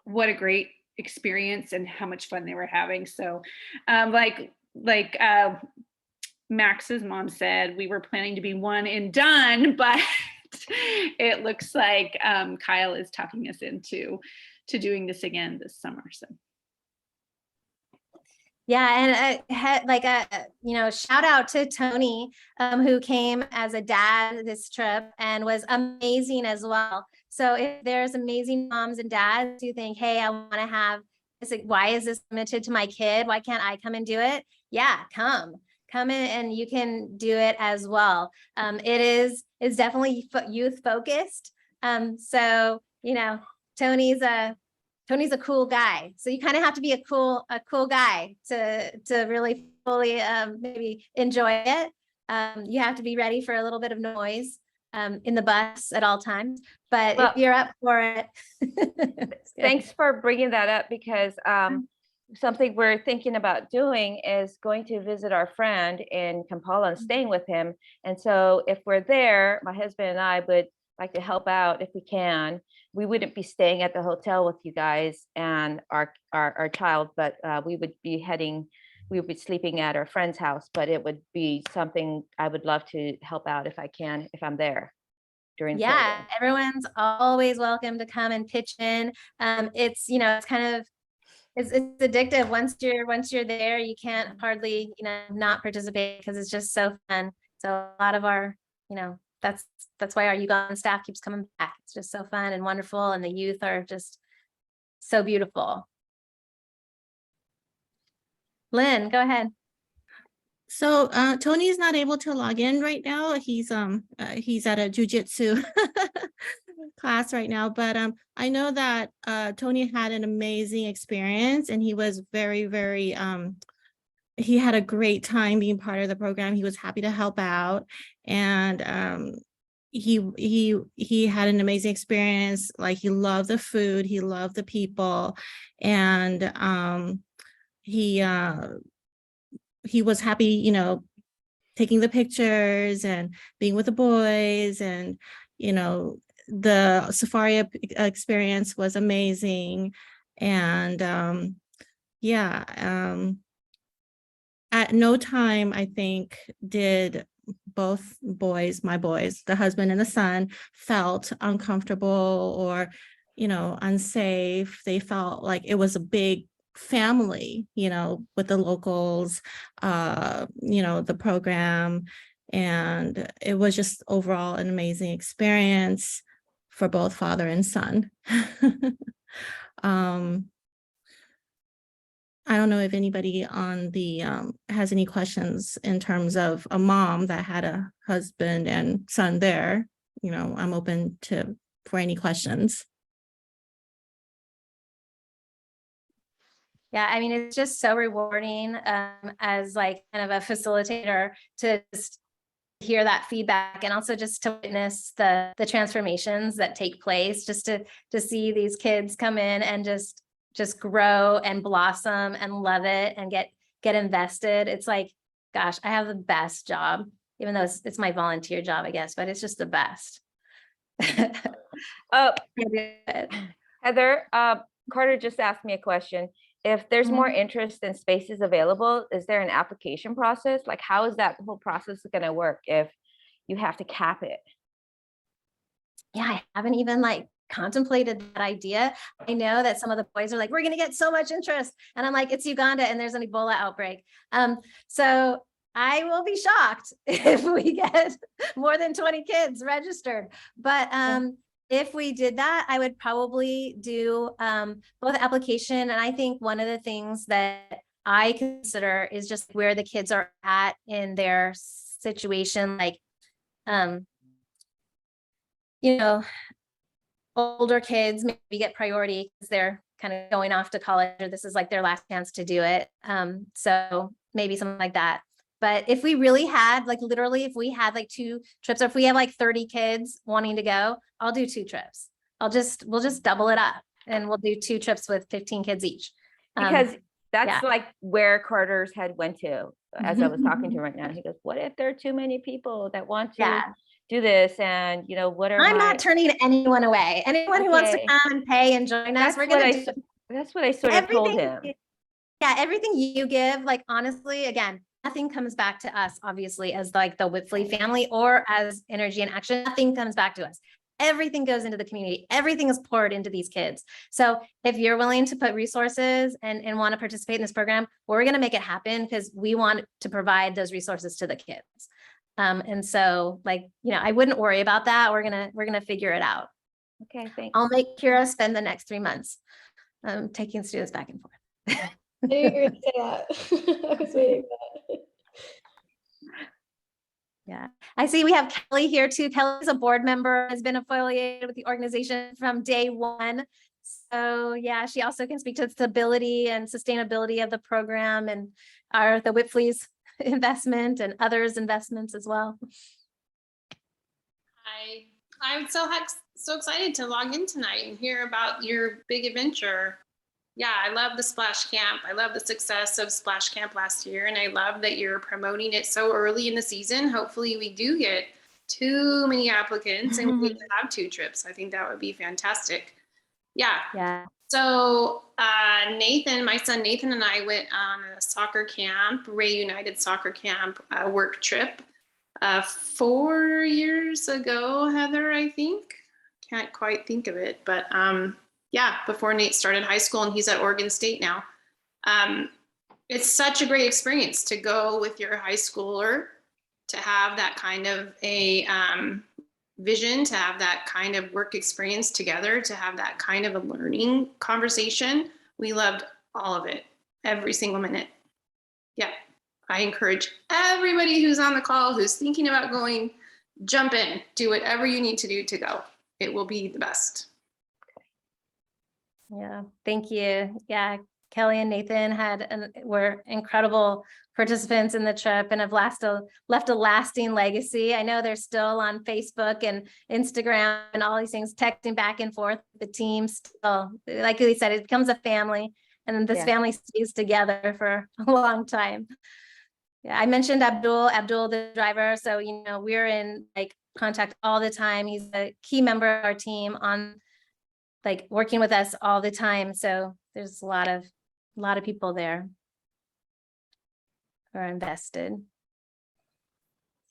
what a great experience and how much fun they were having. So like Max's mom said, we were planning to be one and done, but it looks like Kyle is talking us into doing this again this summer. So yeah, and you know, shout out to Tony, who came as a dad this trip and was amazing as well. So if there's amazing moms and dads who think, hey, I want to have this, why is this limited to my kid? Why can't I come and do it? Yeah, come in and you can do it as well. It's definitely youth focused. So, you know, Tony's a cool guy. So you kind of have to be a cool guy to really fully maybe enjoy it. You have to be ready for a little bit of noise in the bus at all times, but if you're up for it. Thanks for bringing that up, because something we're thinking about doing is going to visit our friend in Kampala and staying with him. And so if we're there, my husband and I would like to help out if we can. We wouldn't be staying at the hotel with you guys and our child, but we would be sleeping at our friend's house, but it would be something I would love to help out if I can, if I'm there during the program. Everyone's always welcome to come and pitch in. It's, you know, it's kind of, it's addictive. Once you're there, you can't hardly, you know, not participate because it's just so fun. So a lot of our, you know, that's why our Ugandan staff keeps coming back. It's just so fun and wonderful, and the youth are just so beautiful. Lynn, go ahead. So Tony is not able to log in right now. He's at a jiu-jitsu class right now, but I know that Tony had an amazing experience, and he was very, very he had a great time being part of the program. He was happy to help out, and he had an amazing experience. Like, he loved the food, he loved the people, and he was happy, you know, taking the pictures and being with the boys, and, you know, the safari experience was amazing. And at no time, I think, did both boys, my boys, the husband and the son, felt uncomfortable or, you know, unsafe. They felt like it was a big family, you know, with the locals, you know, the program. And it was just overall an amazing experience for both father and son. I don't know if anybody on the has any questions in terms of a mom that had a husband and son there. You know, I'm open for any questions. Yeah, I mean, it's just so rewarding as like kind of a facilitator to just hear that feedback, and also just to witness the transformations that take place, just to see these kids come in and just grow and blossom and love it and get invested. It's like, gosh, I have the best job. even though it's my volunteer job, I guess, but it's just the best. Oh, Heather, Carter just asked me a question. If there's more interest and spaces available, is there an application process? Like, how is that whole process going to work if you have to cap it? Yeah, I haven't even like contemplated that idea. I know that some of the boys are like, we're going to get so much interest. And I'm like, it's Uganda and there's an Ebola outbreak. So I will be shocked if we get more than 20 kids registered. But if we did that, I would probably do both application. And I think one of the things that I consider is just where the kids are at in their situation. Like, you know, older kids maybe get priority because they're kind of going off to college, or this is like their last chance to do it. So maybe something like that. But if we really had, like, literally, if we had like 2 trips, or if we have like 30 kids wanting to go, I'll do 2 trips. We'll just double it up and we'll do 2 trips with 15 kids each. Because that's like where Carter's head went to as I was talking to him right now. He goes, what if there are too many people that want to do this? And, you know, what are I'm not turning anyone away. Anyone who wants to come and pay and join us, we're going to do. That's what I sort of told him. Yeah, everything you give, like, honestly, again, nothing comes back to us, obviously, as like the Whitley family or as Energy in Action. Nothing comes back to us. Everything goes into the community. Everything is poured into these kids. So if you're willing to put resources and want to participate in this program, we're going to make it happen because we want to provide those resources to the kids. And so, like, you know, I wouldn't worry about that. We're gonna figure it out. Okay, thanks. I'll make Kira spend the next 3 months taking students back and forth. I knew you were going to say that. I was waiting for that. Yeah, I see we have Kelly here too. Kelly's a board member, has been affiliated with the organization from day one. So yeah, she also can speak to the stability and sustainability of the program and the Whitley's investment and others' investments as well. I'm so excited to log in tonight and hear about your big adventure. Yeah, I love the Splash Camp. I love the success of Splash Camp last year, and I love that you're promoting it so early in the season. Hopefully we do get too many applicants and we can have 2 trips. I think that would be fantastic. Yeah. So Nathan, my son Nathan, and I went on a soccer camp, Ray United soccer camp, work trip 4 years ago, Heather, I think. Can't quite think of it, but yeah, before Nate started high school, and he's at Oregon State now. It's such a great experience to go with your high schooler, to have that kind of a vision, to have that kind of work experience together, to have that kind of a learning conversation. We loved all of it, every single minute. Yeah, I encourage everybody who's on the call, who's thinking about going, jump in, do whatever you need to do to go. It will be the best. Yeah, thank you. Yeah, Kelly and Nathan were incredible participants in the trip and have left a lasting legacy. I know they're still on Facebook and Instagram and all these things, texting back and forth. The team still, like we said, it becomes a family, and then this family stays together for a long time. Yeah, I mentioned Abdul the driver. So, you know, we're in like contact all the time. He's a key member of our team on like working with us all the time. So there's a lot of people there who are invested.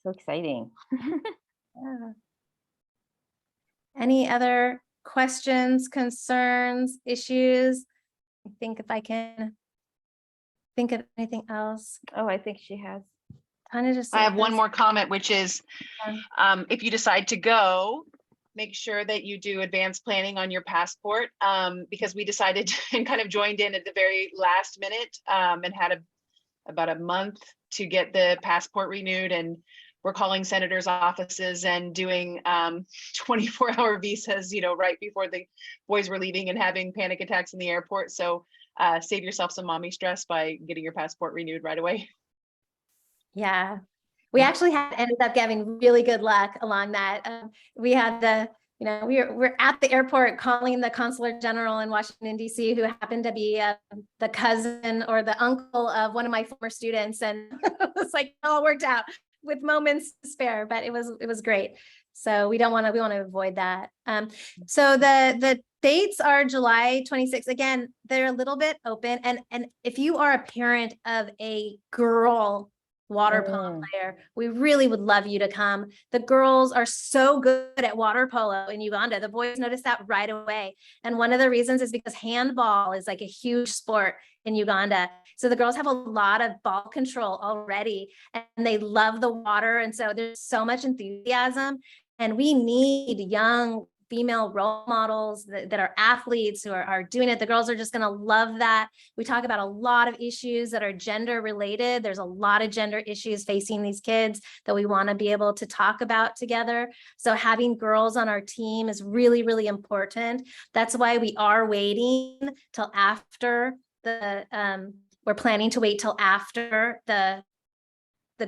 So exciting. Yeah. Any other questions, concerns, issues? I think if I can think of anything else. Oh, I think she has. I have one more comment, which is if you decide to go, make sure that you do advanced planning on your passport, because we decided and kind of joined in at the very last minute and had about a month to get the passport renewed. And we're calling senators' offices and doing 24-hour visas, you know, right before the boys were leaving and having panic attacks in the airport. So save yourself some mommy stress by getting your passport renewed right away. Yeah. We actually ended up having really good luck along that. We had we're at the airport calling the consular general in Washington, D.C., who happened to be the cousin or the uncle of one of my former students. And it was like, it all worked out. with moments to spare, but it was great. So we want to avoid that. So the dates are July 26th. Again, they're a little bit open. And if you are a parent of a girl water polo player, we really would love you to come. The girls are so good at water polo in Uganda. The boys noticed that right away. And one of the reasons is because handball is like a huge sport in Uganda. So the girls have a lot of ball control already, and they love the water. And so there's so much enthusiasm, and we need young female role models that are athletes who are doing it. The girls are just going to love that. We talk about a lot of issues that are gender related. There's a lot of gender issues facing these kids that we want to be able to talk about together. So having girls on our team is really, really important. That's why we are waiting till after we're planning to wait till after the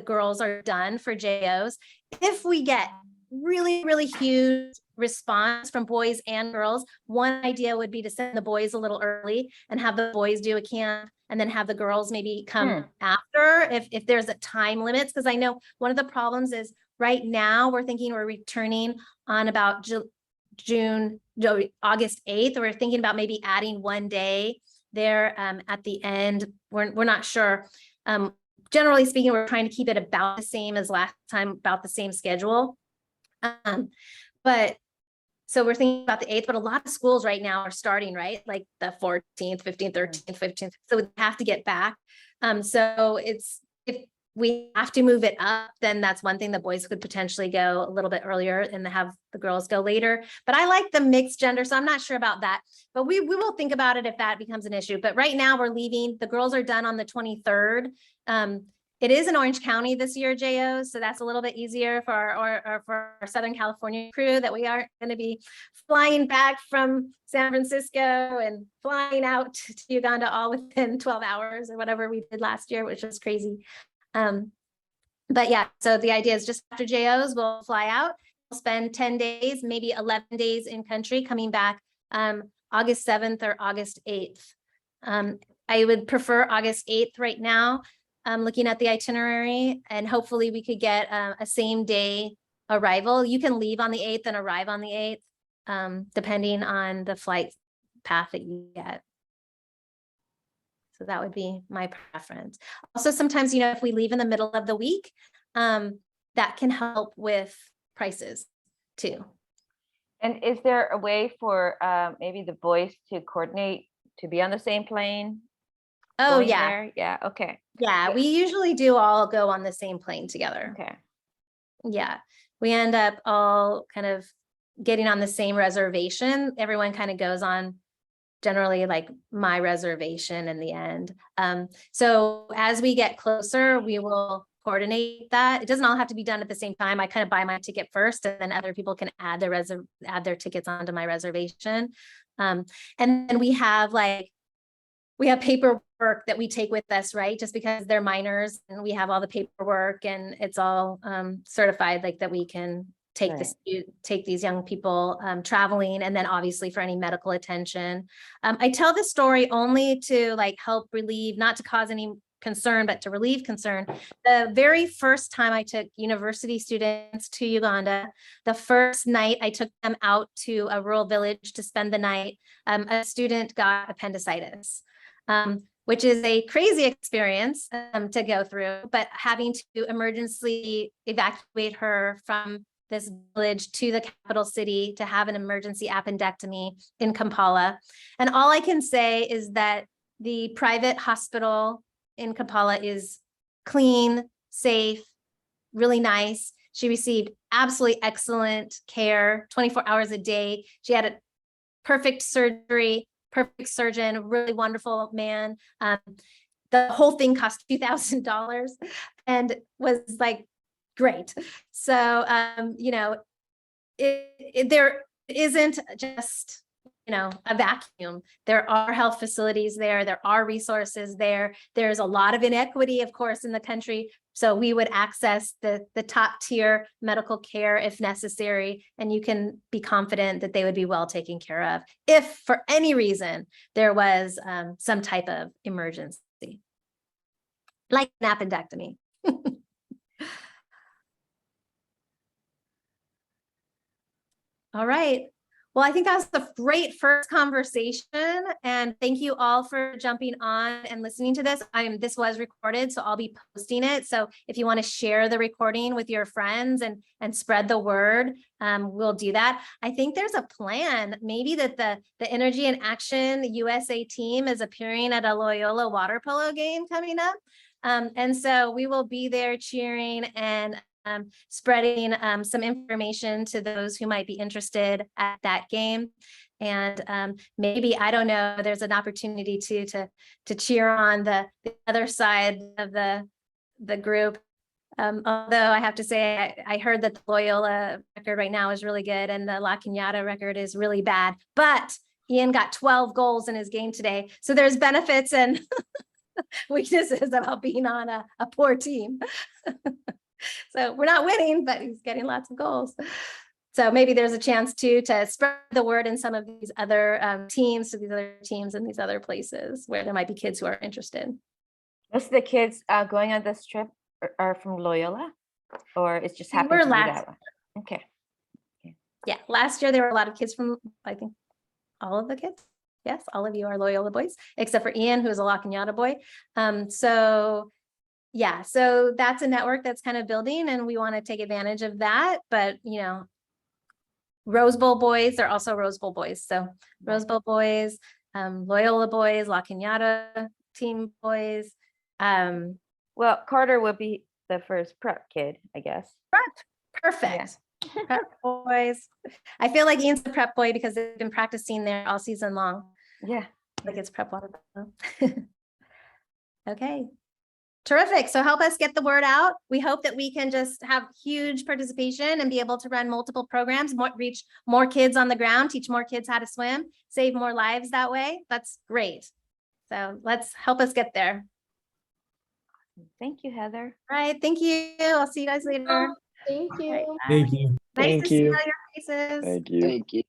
girls are done for JOs. If we get really, really huge response from boys and girls, one idea would be to send the boys a little early and have the boys do a camp, and then have the girls maybe come after if there's a time limits. Because I know one of the problems is right now we're thinking we're returning on about August 8th. We're thinking about maybe adding one day there at the end. We're not sure. Generally speaking, we're trying to keep it about the same as last time, about the same schedule. But so we're thinking about the 8th, but a lot of schools right now are starting, right? Like the 14th, 15th, 13th, 15th. So we have to get back. So if we have to move it up, then that's one thing. The boys could potentially go a little bit earlier and have the girls go later. But I like the mixed gender, so I'm not sure about that. But we will think about it if that becomes an issue. But right now we're leaving. The girls are done on the 23rd. It is in Orange County this year, JOs, so that's a little bit easier for our Southern California crew, that we aren't going to be flying back from San Francisco and flying out to Uganda all within 12 hours or whatever we did last year, which was crazy. But yeah, so the idea is just after JOs, we'll fly out, we'll spend 10 days, maybe 11 days in country, coming back August 7th or August 8th. I would prefer August 8th right now. Looking at the itinerary, and hopefully we could get a same day arrival. You can leave on the 8th and arrive on the 8th, depending on the flight path that you get. So that would be my preference. Also, sometimes, if we leave in the middle of the week, that can help with prices too. And is there a way for maybe the boys to coordinate to be on the same plane? Oh, yeah. There? Yeah. Okay. Yeah, we usually do all go on the same plane together. Okay. Yeah, we end up all kind of getting on the same reservation. Everyone kind of goes on generally like my reservation in the end. So as we get closer, we will coordinate that. It doesn't all have to be done at the same time. I kind of buy my ticket first, and then other people can add their tickets onto my reservation. And then we have paperwork that we take with us, right? Just because they're minors, and we have all the paperwork, and it's all certified, like that we can take take these young people traveling, and then obviously for any medical attention. I tell this story only to help relieve, not to cause any concern, but to relieve concern. The very first time I took university students to Uganda, the first night I took them out to a rural village to spend the night, a student got appendicitis. Which is a crazy experience to go through, but having to emergency evacuate her from this village to the capital city to have an emergency appendectomy in Kampala. And all I can say is that the private hospital in Kampala is clean, safe, really nice. She received absolutely excellent care 24 hours a day. She had a perfect surgery, perfect surgeon, really wonderful man. The whole thing cost $2,000 and was great. So, there isn't just, a vacuum. There are health facilities there. There are resources there. There's a lot of inequity, of course, in the country. So we would access the top tier medical care if necessary, and you can be confident that they would be well taken care of if for any reason there was some type of emergency, like an appendectomy. All right. Well, I think that was a great first conversation, and thank you all for jumping on and listening to this. This was recorded, so I'll be posting it. So if you want to share the recording with your friends and spread the word, we'll do that. I think there's a plan, maybe that the Energy in Action USA team is appearing at a Loyola water polo game coming up. And so we will be there cheering and spreading some information to those who might be interested at that game. And maybe, I don't know, there's an opportunity to cheer on the other side of the group. Although I have to say, I heard that the Loyola record right now is really good and the La Cañada record is really bad, but Ian got 12 goals in his game today. So there's benefits and weaknesses about being on a poor team. So we're not winning, but he's getting lots of goals. So maybe there's a chance to spread the word in some of these other teams, to these other teams in these other places where there might be kids who are interested. Most of the kids going on this trip are from Loyola, or it's just happened to be that one? Okay. Yeah, last year there were a lot of kids from, I think, all of the kids. Yes, all of you are Loyola boys, except for Ian, who is a La Cañada boy. So yeah, so that's a network that's kind of building, and we want to take advantage of that. But, you know, Rose Bowl boys, they're also Rose Bowl boys. So Rose Bowl boys, Loyola boys, La Cañada team boys. Well, Carter will be the first prep kid, I guess. Perfect. Yeah. Prep boys. I feel like Ian's a prep boy because they've been practicing there all season long. Yeah. Like it's prep water. Okay. Terrific. So help us get the word out. We hope that we can just have huge participation and be able to run multiple programs, reach more kids on the ground, teach more kids how to swim, save more lives that way. That's great. So let's help us get there. Thank you, Heather. All right. Thank you. I'll see you guys later. Thank you. Right, Thank you. nice Thank to see you. all your faces. Thank you. Thank you.